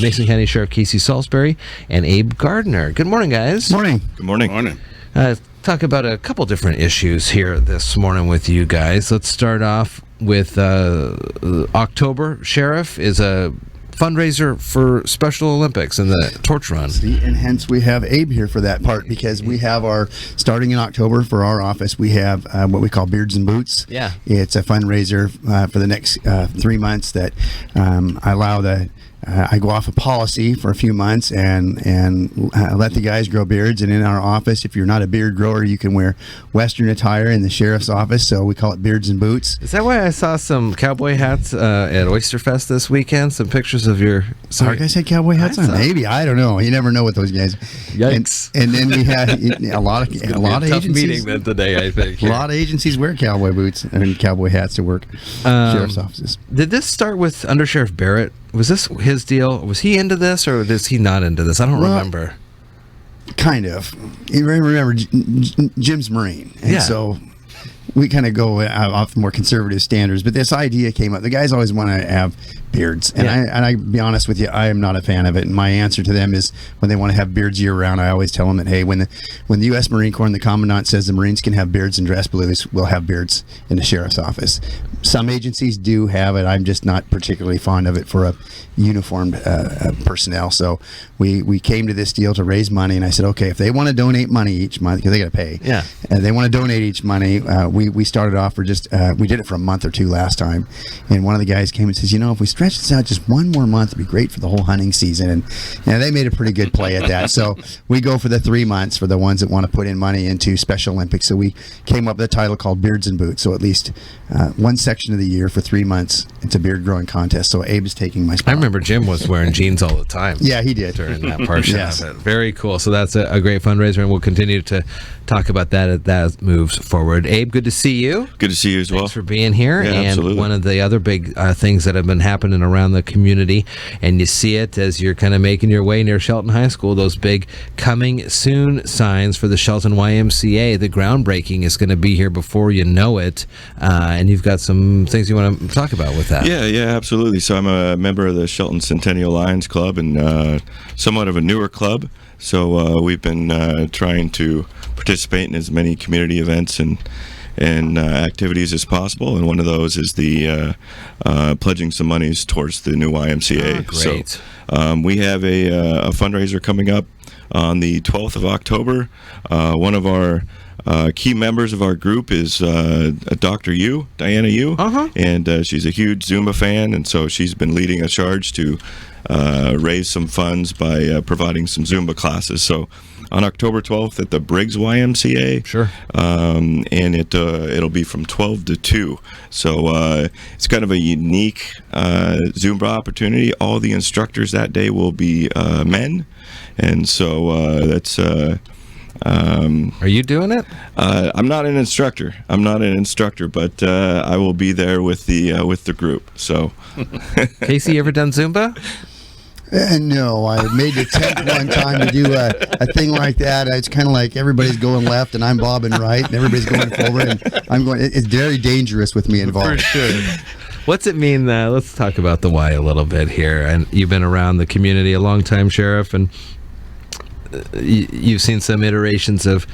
Mason County Sheriff Casey Salisbury and Abe Gardner. Good morning, guys. Morning. Good morning. Morning. Talk about a couple different issues here this morning with you guys. Let's start off with October. Sheriff is a fundraiser for Special Olympics and the torch run. And hence we have Abe here for that part, because we have starting in October for our office, we have what we call Beards and Boots. Yeah. It's a fundraiser for the next 3 months that I go off a policy for a few months and let the guys grow beards. And in our office, if you're not a beard grower, you can wear Western attire in the sheriff's office. So we call it Beards and Boots. Is that why I saw some cowboy hats at Oyster Fest this weekend? Some pictures of your... Sorry, guys had cowboy hats on? Maybe. I don't know. You never know with those guys. Yikes. And then we had a lot of tough agencies. meeting then today, I think. A lot of agencies wear cowboy boots and cowboy hats to work sheriff's offices. Did this start with Under Sheriff Barrett? Was this his deal? Was he into this, or is he not into this? I don't remember. Kind of. You remember Jim's Marine. And so we kind of go off the more conservative standards. But this idea came up. The guys always want to have beards. And I be honest with you, I am not a fan of it. And my answer to them is, when they want to have beards year round, I always tell them that, hey, when the U.S. Marine Corps and the Commandant says the Marines can have beards and dress blues, we'll have beards in the sheriff's office. Some agencies do have it. I'm just not particularly fond of it for a uniformed personnel. So we came to this deal to raise money, and I said, okay, if they want to donate money each month, because they got to pay, and they want to donate each money, we started off for just we did it for a month or two last time, and one of the guys came and says, if we stretch this out just one more month, it'd be great for the whole hunting season. And they made a pretty good play at that. So we go for the 3 months for the ones that want to put in money into Special Olympics. So we came up with a title called Beards and Boots. So at least one section of the year for 3 months, it's a beard growing contest. So Abe is taking my spot. I remember Jim was wearing jeans all the time. Yeah, he did. During that portion Yes. of it. Very cool. So that's a great fundraiser, and we'll continue to talk about that as that moves forward. Abe, good to see you. Good to see you as well. Thanks for being here. Yeah, and absolutely. one of the other big things that have been happening around the community, and you see it as you're kind of making your way near Shelton High School, those big coming soon signs for the Shelton YMCA. The groundbreaking is going to be here before you know it, and you've got some things you want to talk about with that. Yeah, absolutely. So I'm a member of the Shelton Centennial Lions Club, and somewhat of a newer club. So we've been trying to participate in as many community events and activities as possible, and one of those is the pledging some monies towards the new YMCA. Oh, great. So we have a fundraiser coming up on the 12th of October. One of our key members of our group is Dr. Yu, Diana Yu, and she's a huge Zumba fan, and so she's been leading a charge to raise some funds by providing some Zumba classes. So on October 12th at the Briggs YMCA. Sure. And it'll be from 12 to 2. So it's kind of a unique Zumba opportunity. All the instructors that day will be men. And so that's... Are you doing it? I'm not an instructor. But I will be there with the group. So, Casey, you ever done Zumba? No, I made the attempt one time to do a thing like that. It's kind of like everybody's going left and I'm bobbing right, and everybody's going forward, and I'm going. It's very dangerous with me involved. For sure. What's it mean? Let's talk about the why a little bit here. And you've been around the community a long time, Sheriff, and you've seen some iterations of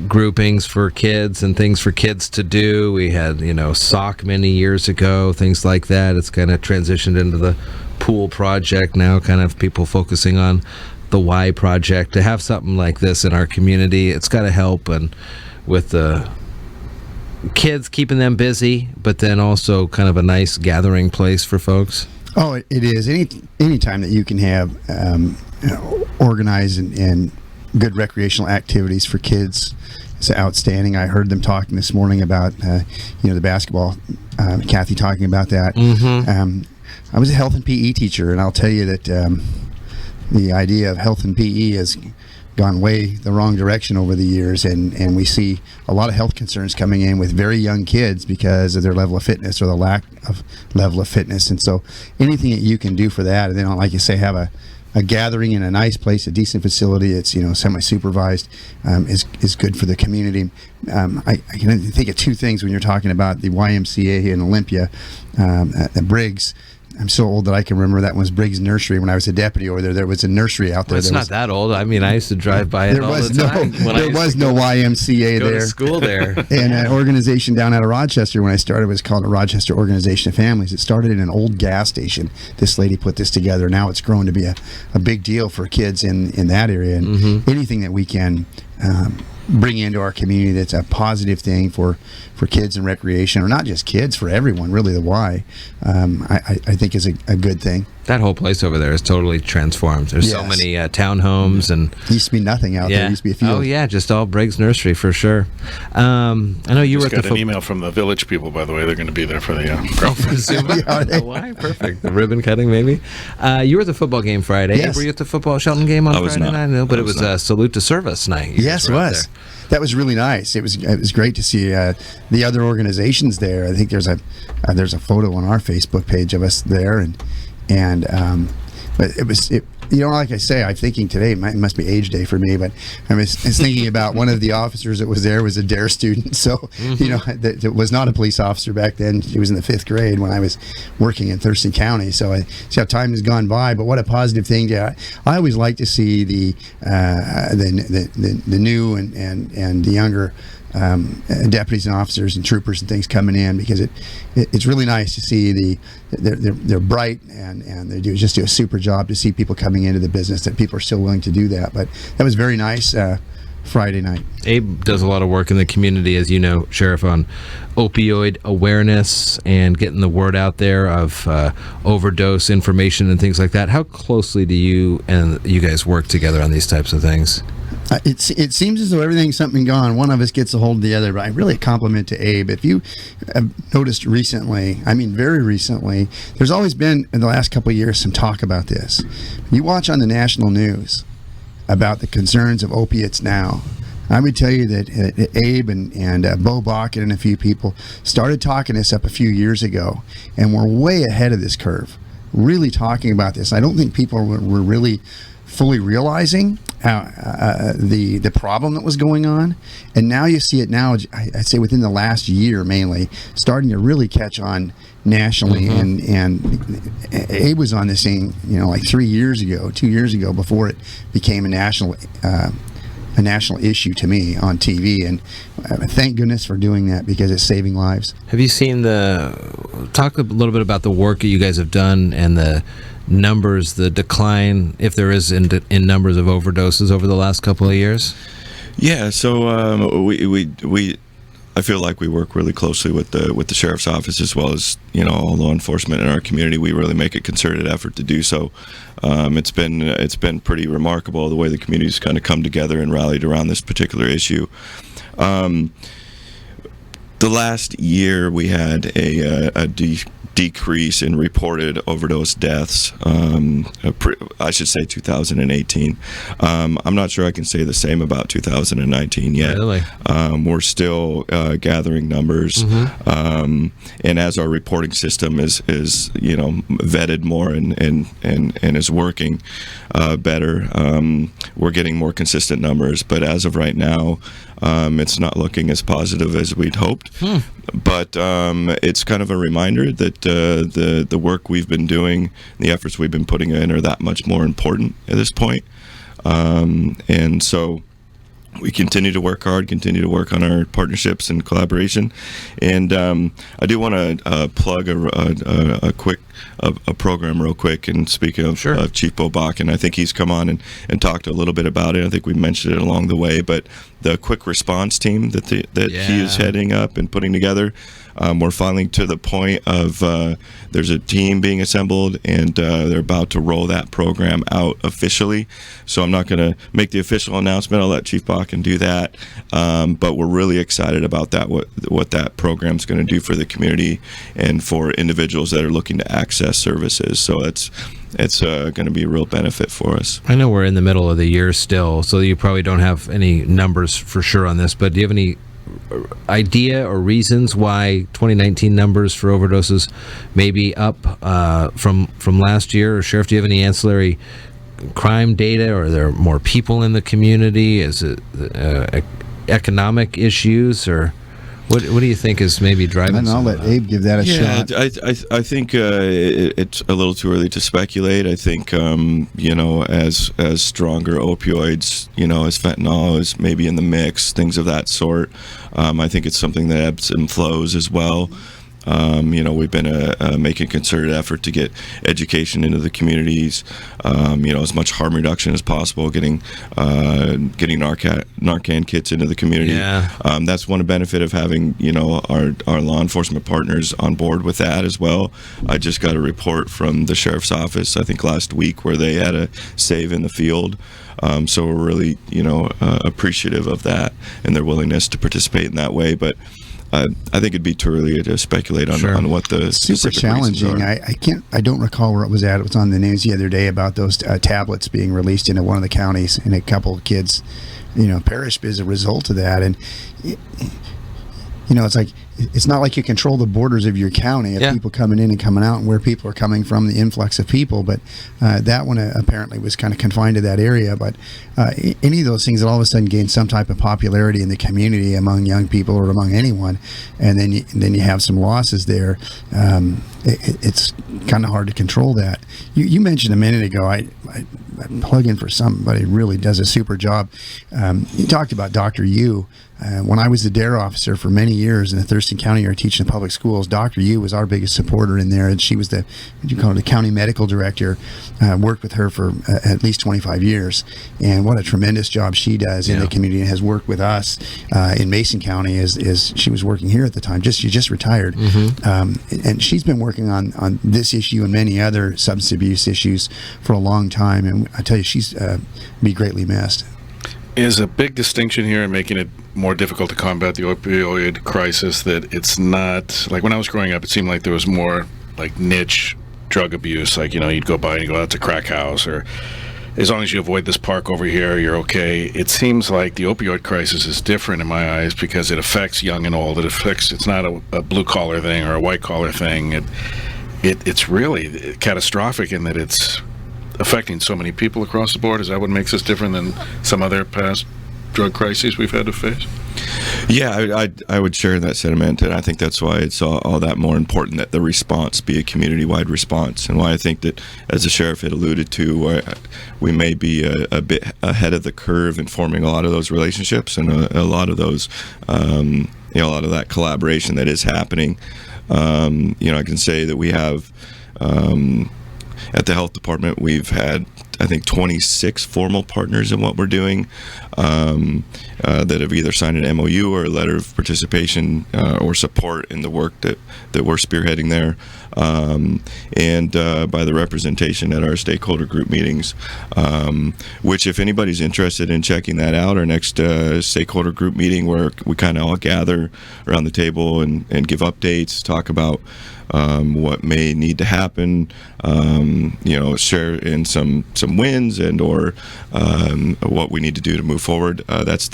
groupings for kids and things for kids to do. We had, SOC many years ago, things like that. It's kind of transitioned into the pool project now, kind of people focusing on the Y project. To have something like this in our community, it's got to help and with the kids, keeping them busy, but then also kind of a nice gathering place for folks. Oh, it is. Any time that you can have organized and good recreational activities for kids is outstanding. I heard them talking this morning about the basketball. Kathy talking about that. I was a health and PE teacher, and I'll tell you that the idea of health and PE has gone way the wrong direction over the years, and we see a lot of health concerns coming in with very young kids because of their level of fitness or the lack of level of fitness. And so anything that you can do for that, and then, like you say, have a gathering in a nice place, a decent facility, it's semi-supervised, is good for the community. I can think of two things when you're talking about the YMCA in Olympia at Briggs. I'm so old that I can remember that was Briggs Nursery when I was a deputy over there. There was a nursery out there. Well, it's not that old. I mean, I used to drive by it all the time. There was no YMCA go there. To school there. And an organization down out of Rochester when I started was called the Rochester Organization of Families. It started in an old gas station. This lady put this together. Now it's grown to be a big deal for kids in that area. And anything that we can bring into our community that's a positive thing for kids and recreation, or not just kids, for everyone, really, the Y, I think is a good thing. That whole place over there is totally transformed. There's so many townhomes, and used to be nothing out there. Used to be a field. Oh yeah, just all Briggs Nursery for sure. I know you were at got an email from the village people, by the way. They're going to be there for the why? Perfect. The ribbon cutting, maybe. You were at the football game Friday. Yes. Were you at the football Shelton game on Friday night? No, but it was a salute to service night. Yes, it was. That was really nice. It was great to see the other organizations there. I think there's a photo on our Facebook page of us there, but like I say, I'm thinking today, it must be age day for me, but I was thinking about one of the officers that was there was a DARE student. So, that was not a police officer back then. He was in the 5th grade when I was working in Thurston County. So I see how time has gone by, but what a positive thing. I always like to see the new and the younger deputies and officers and troopers and things coming in, because it's really nice to see they're bright and they just do a super job to see people coming into the business, that people are still willing to do that. But that was very nice Friday night. Abe does a lot of work in the community, as you know, Sheriff, on opioid awareness and getting the word out there of overdose information and things like that. How closely do you guys work together on these types of things? It seems as though everything's something gone. One of us gets a hold of the other, but I really compliment to Abe. If you have noticed recently, I mean very recently, there's always been, in the last couple of years, some talk about this. You watch on the national news about the concerns of opiates now. I would tell you that Abe and Bo Bakken and a few people started talking this up a few years ago, and we're way ahead of this curve, really talking about this. I don't think people were really fully realizing the problem that was going on, and now you see it now. I'd say within the last year, mainly starting to really catch on nationally. And Abe was on this thing, like 2 years ago, before it became a national issue to me on TV, and thank goodness for doing that, because it's saving lives. Have you seen talk a little bit about the work that you guys have done and the numbers, the decline, if there is, in numbers of overdoses over the last couple of years? Yeah, so I feel like we work really closely with the sheriff's office, as well as all law enforcement in our community. We really make a concerted effort to do so. It's been pretty remarkable the way the community's kind of come together and rallied around this particular issue. The last year we had a decrease in reported overdose deaths. I should say 2018. I'm not sure I can say the same about 2019 yet. Really? We're still gathering numbers, and as our reporting system is vetted more and is working better, we're getting more consistent numbers. But as of right now, it's not looking as positive as we'd hoped. But it's kind of a reminder that the work we've been doing, the efforts we've been putting in, are that much more important at this point. And so we continue to work hard, continue to work on our partnerships and collaboration. And I do want to plug a program real quick. And speaking of Chief Bo Bakken, I think he's come on and talked a little bit about it. I think we mentioned it along the way, but the quick response team that he is heading up and putting together, we're finally to the point of there's a team being assembled, and they're about to roll that program out officially. So I'm not going to make the official announcement. I'll let Chief Bakken do that. But we're really excited about that, what that program's going to do for the community and for individuals that are looking to access services. So it's going to be a real benefit for us. I know we're in the middle of the year still, so you probably don't have any numbers for sure on this, but do you have any idea or reasons why 2019 numbers for overdoses may be up from last year? Or Sheriff, do you have any ancillary crime data, or are there more people in the community? Is it economic issues, or What do you think is maybe driving? And I'll let Abe give that a shot. I think it's a little too early to speculate. I think as stronger opioids, as fentanyl is maybe in the mix, things of that sort. I think it's something that ebbs and flows as well. We've been making a concerted effort to get education into the communities, as much harm reduction as possible, getting Narcan kits into the community. Yeah. That's one benefit of having, our law enforcement partners on board with that as well. I just got a report from the sheriff's office, I think last week, where they had a save in the field. So we're really, appreciative of that and their willingness to participate in that way. But I think it'd be too early to speculate on what the super challenging. I don't recall where it was at. It was on the news the other day about those tablets being released into one of the counties, and a couple of kids, perished as a result of that. And it's like, it's not like you control the borders of your county of people coming in and coming out and where people are coming from, the influx of people. But that one apparently was kind of confined to that area. But any of those things that all of a sudden gain some type of popularity in the community among young people or among anyone, and then you have some losses there, it's kind of hard to control that. You mentioned a minute ago, I plug in for somebody who really does a super job. You talked about Dr. Yu. When I was the DARE officer for many years in the Thurston County area teaching in public schools, Dr. Yu was our biggest supporter in there, and she was the county medical director. Worked with her for at least 25 years, and what a tremendous job she does in the community, and has worked with us in Mason County as she was working here at the time. She just retired, and she's been working on this issue and many other substance abuse issues for a long time, and I tell you, she's be greatly missed. Is a big distinction here in making it more difficult to combat the opioid crisis that it's not, like when I was growing up, it seemed like there was more like niche drug abuse, like, you'd go by and you go, that's a crack house, or as long as you avoid this park over here, you're okay. It seems like the opioid crisis is different in my eyes because it affects young and old. It's not a blue collar thing or a white collar thing. It's really catastrophic in that it's affecting so many people across the board. Is that what makes us different than some other past drug crises we've had to face? Yeah, I would share that sentiment, and I think that's why it's all that more important that the response be a community-wide response, and why I think that, as the sheriff had alluded to, we may be a bit ahead of the curve in forming a lot of those relationships and a lot of those, a lot of that collaboration that is happening. I can say that we have, at the health department, we've had, I think, 26 formal partners in what we're doing that have either signed an MOU or a letter of participation or support in the work that we're spearheading there. And by the representation at our stakeholder group meetings, which, if anybody's interested in checking that out, our next stakeholder group meeting, where we kind of all gather around the table and give updates, talk about what may need to happen, share in some wins and or what we need to do to move forward. That's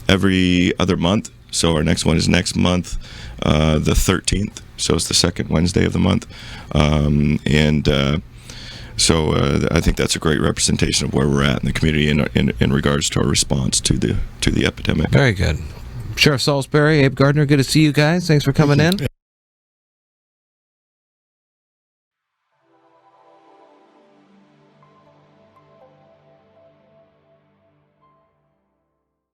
every other month. So our next one is next month, the 13th. So it's the second Wednesday of the month. So I think that's a great representation of where we're at in the community in regards to our response to the epidemic. Very good. Sheriff Salisbury, Abe Gardner, good to see you guys. Thanks for coming in.